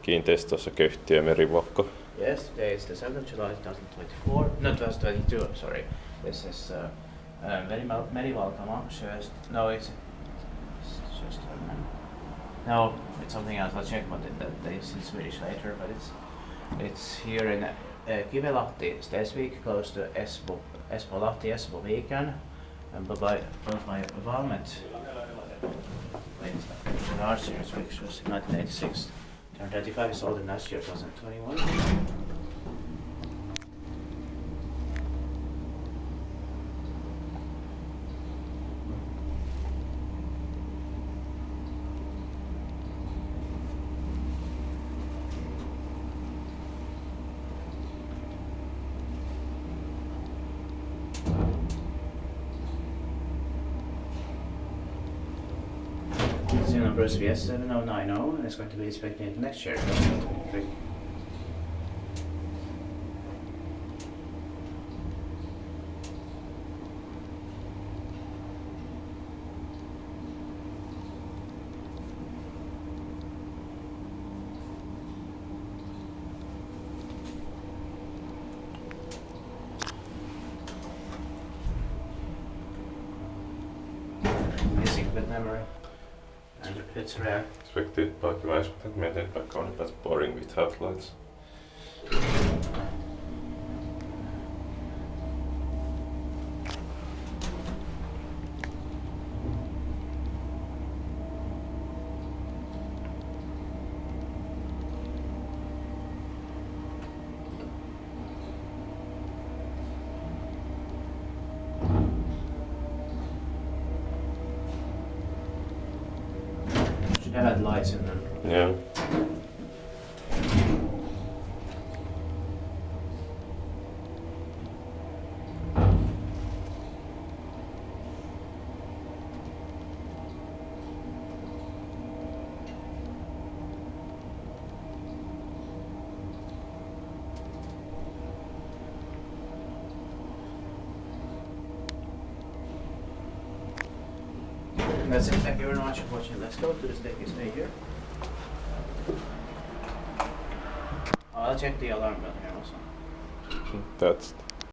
Kiinteistössä köyhtiö Merivalkka. Yes, today is the 7th of July 2024, no 2022, sorry. This is Merivalkama, no it's just, no, it's something else, I'll check what that is in Swedish later, but it's here in Kivenlahti, Stesvik, close to Espoo, Espoo Viken, and by Valmet. Wait, the art series, which was 1986. Turn 35 is older than last year, 2021. The number is VS7090 and it's going to be inspected next year, 2023. Missing bit memory. And it's rare. Expected parkkiväis, mutta mietin, että vaikka on that's boring with headlights. Should have had lights in them. Yeah. That's it, thank you very much for watching. Let's go to the staircase here. I'll check the alarm bell here also. That's